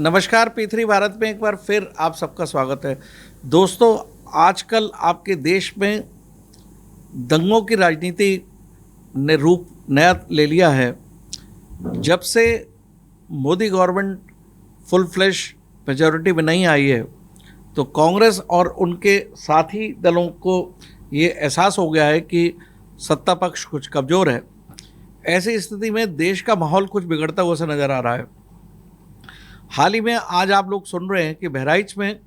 नमस्कार, P3 भारत में एक बार फिर आप सबका स्वागत है। दोस्तों, आजकल आपके देश में दंगों की राजनीति ने रूप नया ले लिया है। जब से Modi government full flash majority में नहीं आई है, तो कांग्रेस और उनके साथी दलों को ये एहसास हो गया है कि सत्ता पक्ष कुछ कमज़ोर है। ऐसी स्थिति में देश का माहौल कुछ बिगड़ता हुआ सा नज़र आ रहा है। हाल ही में आज आप लोग सुन रहे हैं कि बहराइच में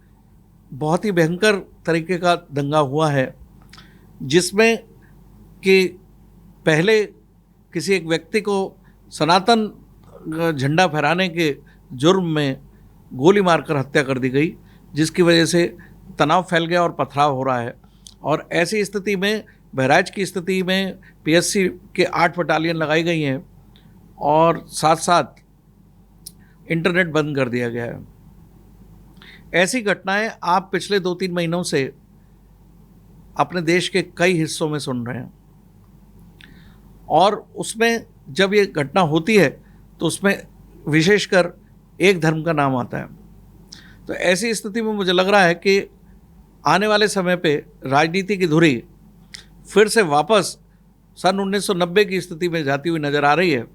बहुत ही भयंकर तरीके का दंगा हुआ है, जिसमें कि पहले किसी एक व्यक्ति को सनातन झंडा फहराने के जुर्म में गोली मारकर हत्या कर दी गई, जिसकी वजह से तनाव फैल गया और पथराव हो रहा है। और ऐसी स्थिति में बहराइच की स्थिति में पीएससी के 8 बटालियन लगाई गई हैं और साथ साथ इंटरनेट बंद कर दिया गया है। ऐसी घटनाएं आप पिछले 2-3 महीनों से अपने देश के कई हिस्सों में सुन रहे हैं, और उसमें जब ये घटना होती है तो उसमें विशेषकर एक धर्म का नाम आता है। तो ऐसी स्थिति में मुझे लग रहा है कि आने वाले समय पे राजनीति की धुरी फिर से वापस सन 1990 की स्थिति में जाती हुई नज़र आ रही है,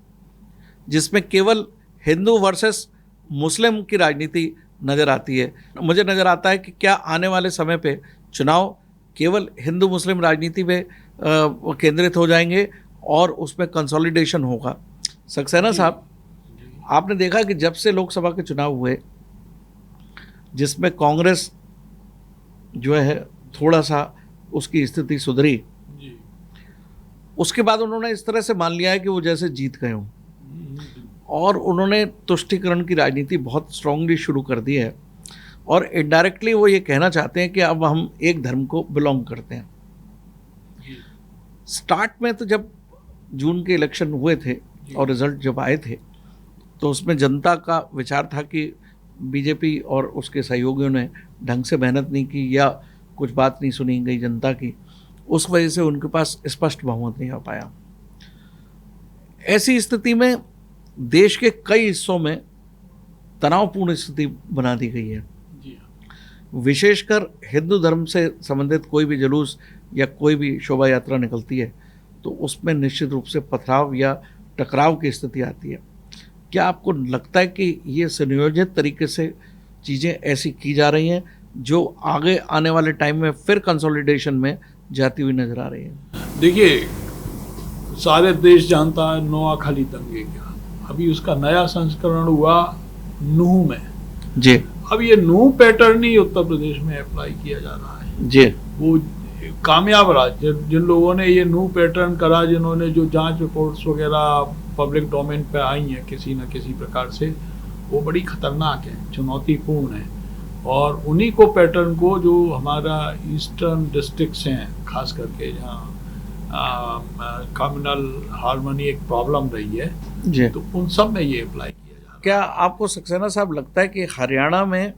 जिसमें केवल हिंदू वर्सेस मुस्लिम की राजनीति नज़र आती है। मुझे नज़र आता है कि क्या आने वाले समय पे चुनाव केवल हिंदू मुस्लिम राजनीति पे केंद्रित हो जाएंगे और उसमें कंसोलिडेशन होगा। सक्सेना साहब, आपने देखा कि जब से लोकसभा के चुनाव हुए, जिसमें कांग्रेस जो है थोड़ा सा उसकी स्थिति सुधरी, उसके बाद उन्होंने इस तरह से मान लिया है कि वो जैसे जीत गए हों, और उन्होंने तुष्टीकरण की राजनीति बहुत स्ट्रांगली शुरू कर दी है। और इनडायरेक्टली वो ये कहना चाहते हैं कि अब हम एक धर्म को बिलोंग करते हैं। स्टार्ट में तो जब जून के इलेक्शन हुए थे और रिजल्ट जब आए थे, तो उसमें जनता का विचार था कि बीजेपी और उसके सहयोगियों ने ढंग से मेहनत नहीं की या कुछ बात नहीं सुनी गई जनता की, उस वजह से उनके पास स्पष्ट बहुमत नहीं हो पाया। ऐसी स्थिति में देश के कई हिस्सों में तनावपूर्ण स्थिति बना दी गई है। विशेषकर हिंदू धर्म से संबंधित कोई भी जुलूस या कोई भी शोभा यात्रा निकलती है तो उसमें निश्चित रूप से पथराव या टकराव की स्थिति आती है। क्या आपको लगता है कि ये सुनियोजित तरीके से चीज़ें ऐसी की जा रही हैं जो आगे आने वाले टाइम में फिर कंसोलिडेशन में जाती हुई नजर आ रही है? देखिए, सारे देश जानता है नोआखाली दंगे क्या। अभी उसका नया संस्करण हुआ नूह में जी। अब ये नूह पैटर्न ही उत्तर प्रदेश में अप्लाई किया जा रहा है जी। वो कामयाब रहा। जिन लोगों ने ये नूह पैटर्न करा, जिन्होंने जो जांच रिपोर्ट्स वगैरह पब्लिक डोमेन पे आई हैं किसी न किसी प्रकार से, वो बड़ी खतरनाक है, चुनौतीपूर्ण है। और उन्हीं को पैटर्न को जो हमारा ईस्टर्न डिस्ट्रिक्ट्स हैं, खास करके जहाँ कम्युनल हार्मनी एक प्रॉब्लम रही है जी, तो उन सब में ये अप्लाई किया जा रहा है। क्या आपको सक्सेना साहब लगता है कि हरियाणा में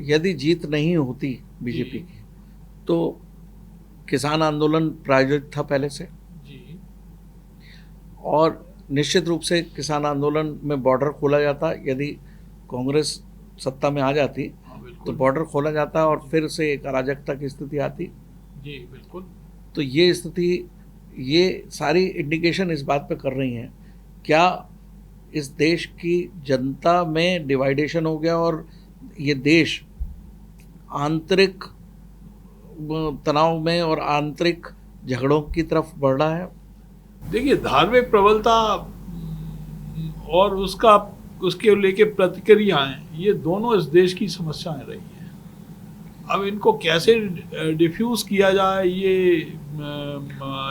यदि जीत नहीं होती बीजेपी की, तो किसान आंदोलन प्रायोजित था पहले से, जी, और निश्चित रूप से किसान आंदोलन में बॉर्डर खोला जाता, यदि कांग्रेस सत्ता में आ जाती तो बॉर्डर खोला जाता और फिर से एक अराजकता की स्थिति आती? जी बिल्कुल। तो ये स्थिति, ये सारी इंडिकेशन इस बात पे कर रही हैं, क्या इस देश की जनता में डिवाइडेशन हो गया और ये देश आंतरिक तनाव में और आंतरिक झगड़ों की तरफ बढ़ रहा है? देखिए, धार्मिक प्रबलता और उसके लेके प्रतिक्रियाएं, ये दोनों इस देश की समस्याएं रही हैं। अब इनको कैसे डिफ्यूज़ किया जाए, ये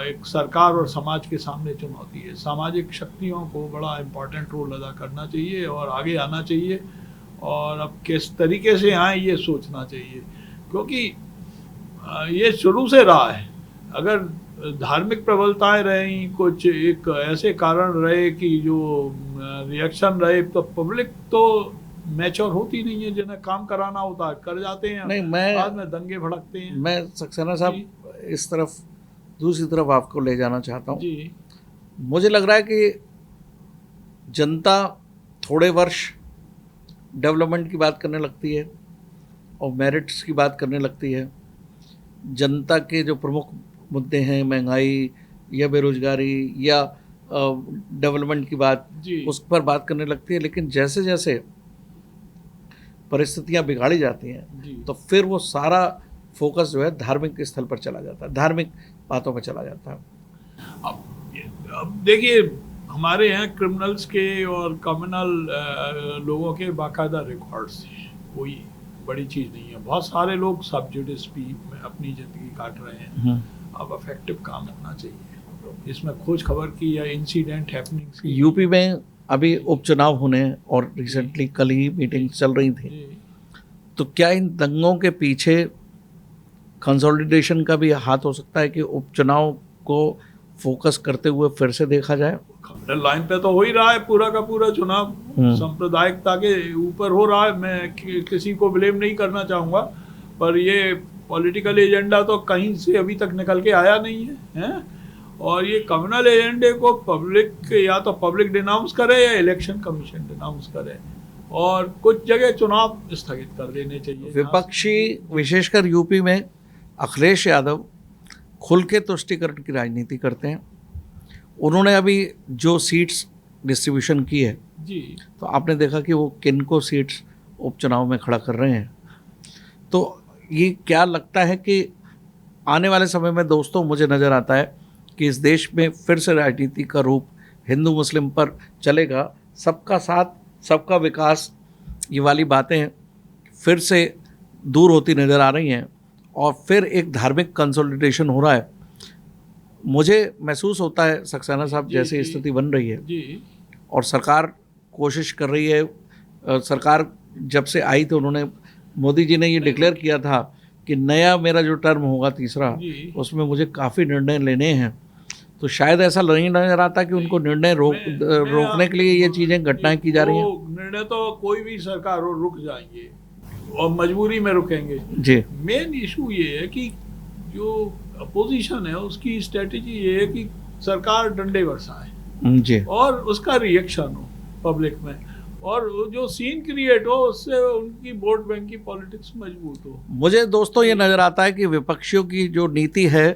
एक सरकार और समाज के सामने चुनौती है। सामाजिक शक्तियों को बड़ा इम्पोर्टेंट रोल अदा करना चाहिए और आगे आना चाहिए, और अब किस तरीके से आए ये सोचना चाहिए, क्योंकि ये शुरू से रहा है। अगर धार्मिक प्रबलताएं रही, कुछ एक ऐसे कारण रहे कि जो रिएक्शन रहे, तो पब्लिक तो मैच्योर होती नहीं है, जिन्हें काम कराना होता है कर जाते हैं, नहीं, बाद में दंगे भड़कते हैं। मैं सक्सेना साहब इस तरफ दूसरी तरफ आपको ले जाना चाहता हूँ। जी, मुझे लग रहा है कि जनता थोड़े वर्ष डेवलपमेंट की बात करने लगती है और मेरिट्स की बात करने लगती है। जनता के जो प्रमुख मुद्दे हैं, महंगाई या बेरोजगारी या डेवलपमेंट की बात, जी उस पर बात करने लगती है। लेकिन जैसे जैसे परिस्थितियां बिगाड़ी जाती हैं जी तो फिर वो सारा फोकस जो है धार्मिक स्थल पर चला जाता है, धार्मिक बातों पर चला जाता है। अब देखिए, हमारे यहाँ क्रिमिनल्स के और कम्युनल लोगों के बाकायदा रिकॉर्ड्स हैं, कोई बड़ी चीज़ नहीं है। बहुत सारे लोग सब जुडिस भी में अपनी ज़िंदगी काट रहे हैं। अब इफेक्टिव काम होना चाहिए इसमें, खोज खबर की या इंसिडेंट हैपनिंग्स की। यूपी में अभी उपचुनाव होने और रिसेंटली कल ही मीटिंग चल रही थी, तो क्या इन दंगों के पीछे कंसोलिडेशन का भी हाथ हो सकता है कि उपचुनाव को फोकस करते हुए फिर से देखा जाए? लाइन पे तो हो ही रहा है पूरा का पूरा चुनाव, सांप्रदायिकता के ऊपर हो रहा है। मैं किसी को ब्लेम नहीं करना चाहूँगा, पर ये पॉलिटिकल एजेंडा तो कहीं से अभी तक निकल के आया नहीं है, और ये कम्युनल एजेंडे को पब्लिक या तो पब्लिक डिनाउंस करे या इलेक्शन कमीशन डिनाउंस करे, और कुछ जगह चुनाव स्थगित कर देने चाहिए। विपक्षी विशेषकर यूपी में अखिलेश यादव खुल के तुष्टीकरण की राजनीति करते हैं। उन्होंने अभी जो सीट्स डिस्ट्रीब्यूशन की है जी, तो आपने देखा कि वो किन को सीट्स उपचुनाव में खड़ा कर रहे हैं। तो ये क्या लगता है कि आने वाले समय में दोस्तों, मुझे नज़र आता है कि इस देश में फिर से राजनीति का रूप हिंदू मुस्लिम पर चलेगा, सबका साथ सबका विकास, ये वाली बातें फिर से दूर होती नज़र आ रही हैं और फिर एक धार्मिक कंसोलिडेशन हो रहा है। मुझे महसूस होता है सक्सेना साहब, जैसे स्थिति बन रही है जी, और सरकार कोशिश कर रही है। सरकार जब से आई तो उन्होंने, मोदी जी ने ये डिक्लेयर किया था कि नया मेरा जो टर्म होगा तीसरा, उसमें मुझे काफ़ी निर्णय लेने हैं। तो शायद ऐसा नहीं नजर आता कि उनको निर्णय रोकने के लिए ये चीज़ें घटनाएं की जा रही हैं। निर्णय तो कोई भी सरकार हो रुक जाएंगे और मजबूरी में रुकेंगे जी। मेन इशू ये है कि जो अपोजिशन है उसकी स्ट्रेटेजी ये है कि सरकार डंडे बरसाए जी, और उसका रिएक्शन हो पब्लिक में, और जो सीन क्रिएट हो उससे उनकी वोट बैंक की पॉलिटिक्स मजबूत हो। मुझे दोस्तों ये नज़र आता है कि विपक्षियों की जो नीति है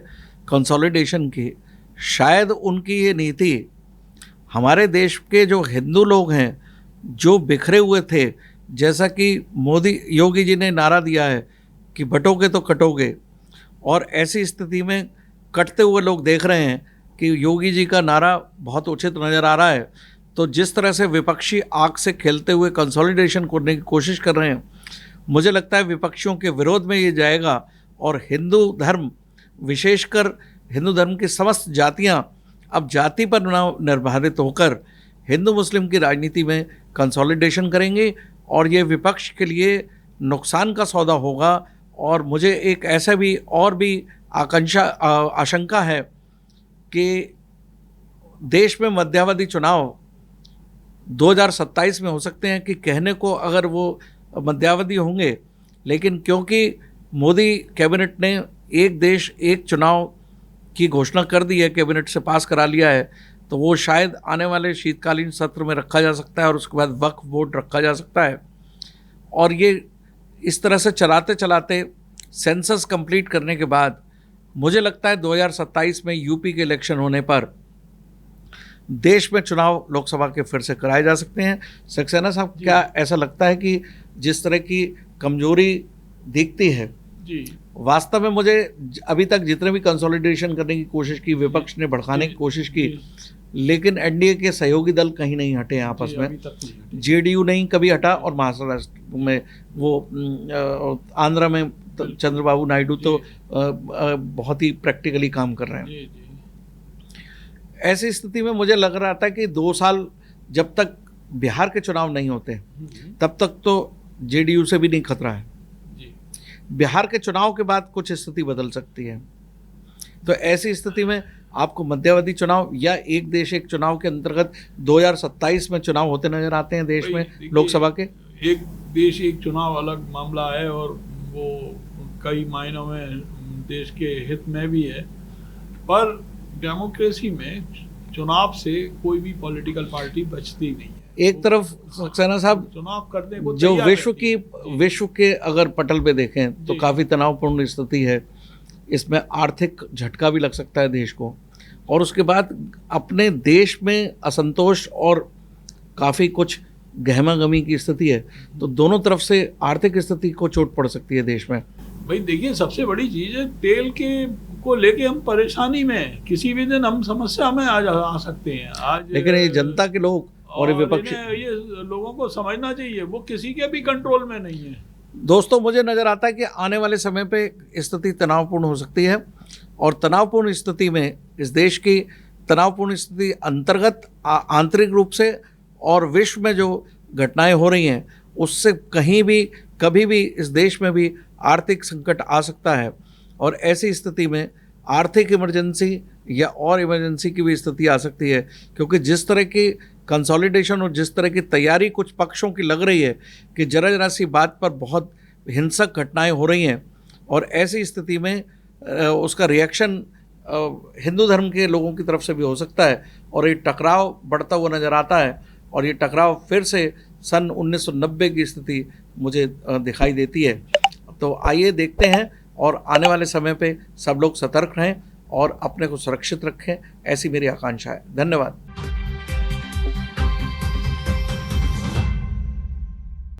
कंसोलिडेशन की, शायद उनकी ये नीति हमारे देश के जो हिंदू लोग हैं जो बिखरे हुए थे, जैसा कि योगी जी ने नारा दिया है कि बटोगे तो कटोगे, और ऐसी स्थिति में कटते हुए लोग देख रहे हैं कि योगी जी का नारा बहुत उचित नज़र आ रहा है। तो जिस तरह से विपक्षी आग से खेलते हुए कंसोलिडेशन करने की कोशिश कर रहे हैं, मुझे लगता है विपक्षियों के विरोध में ये जाएगा और हिंदू धर्म, विशेषकर हिंदू धर्म की समस्त जातियां अब जाति पर निर्धारित होकर हिंदू मुस्लिम की राजनीति में कंसोलिडेशन करेंगे और ये विपक्ष के लिए नुकसान का सौदा होगा। और मुझे एक ऐसा भी और भी आशंका है कि देश में मध्यावधि चुनाव 2027 में हो सकते हैं, कि कहने को अगर वो मध्यावधि होंगे, लेकिन क्योंकि मोदी कैबिनेट ने एक देश एक चुनाव की घोषणा कर दी है, कैबिनेट से पास करा लिया है, तो वो शायद आने वाले शीतकालीन सत्र में रखा जा सकता है और उसके बाद वक्फ बोर्ड रखा जा सकता है। और ये इस तरह से चलाते चलाते सेंसस कंप्लीट करने के बाद मुझे लगता है 2027 में यूपी के इलेक्शन होने पर देश में चुनाव लोकसभा के फिर से कराए जा सकते हैं। सक्सेना साहब, क्या ऐसा लगता है कि जिस तरह की कमजोरी दिखती है जी, वास्तव में मुझे अभी तक जितने भी कंसोलिडेशन करने की कोशिश की, विपक्ष ने भड़काने की कोशिश की, लेकिन एनडीए के सहयोगी दल कहीं नहीं हटे आपस में। जेडीयू नहीं कभी हटा, और महाराष्ट्र में वो आंध्र में चंद्रबाबू नायडू तो बहुत ही प्रैक्टिकली काम कर रहे हैं। ऐसी स्थिति में मुझे लग रहा था कि 2 साल जब तक बिहार के चुनाव नहीं होते तब तक तो जेडीयू से भी नहीं खतरा है। बिहार के चुनाव के बाद कुछ स्थिति बदल सकती है। तो ऐसी स्थिति में आपको मध्यावधि चुनाव या एक देश एक चुनाव के अंतर्गत 2027 में चुनाव होते नजर आते हैं देश में लोकसभा के। एक देश एक चुनाव अलग मामला है और वो कई मायनों में देश के हित में भी है, पर डेमोक्रेसी में चुनाव से कोई भी पॉलिटिकल पार्टी बचती नहीं है। एक तरफ सक्सेना साहब चुनाव करने को जो तैयार विश्व के अगर पटल पे देखें तो जी। काफ़ी तनावपूर्ण स्थिति है। इसमें आर्थिक झटका भी लग सकता है देश को, और उसके बाद अपने देश में असंतोष और काफ़ी कुछ गहमा-गमी की स्थिति है। तो दोनों तरफ से आर्थिक स्थिति को चोट पड़ सकती है देश में। भाई देखिए, सबसे बड़ी चीज़ है तेल के को लेके हम परेशानी में हैं। किसी भी दिन हम समस्या में आ सकते हैं आज। लेकिन ये जनता के लोग और ये विपक्ष, ये लोगों को समझना चाहिए, वो किसी के भी कंट्रोल में नहीं है। दोस्तों मुझे नज़र आता है कि आने वाले समय पे स्थिति तनावपूर्ण हो सकती है, और तनावपूर्ण स्थिति में इस देश की तनावपूर्ण स्थिति अंतर्गत आंतरिक रूप से और विश्व में जो घटनाएं हो रही हैं उससे कहीं भी कभी भी इस देश में भी आर्थिक संकट आ सकता है। और ऐसी स्थिति में आर्थिक इमरजेंसी या और इमरजेंसी की भी स्थिति आ सकती है, क्योंकि जिस तरह की कंसोलिडेशन और जिस तरह की तैयारी कुछ पक्षों की लग रही है कि जरा जरा सी बात पर बहुत हिंसक घटनाएं हो रही हैं, और ऐसी स्थिति में उसका रिएक्शन हिंदू धर्म के लोगों की तरफ से भी हो सकता है, और ये टकराव बढ़ता हुआ नज़र आता है। और ये टकराव फिर से सन 1990 की स्थिति मुझे दिखाई देती है। तो आइए देखते हैं, और आने वाले समय पे सब लोग सतर्क रहें और अपने को सुरक्षित रखें, ऐसी मेरी आकांक्षा है। धन्यवाद।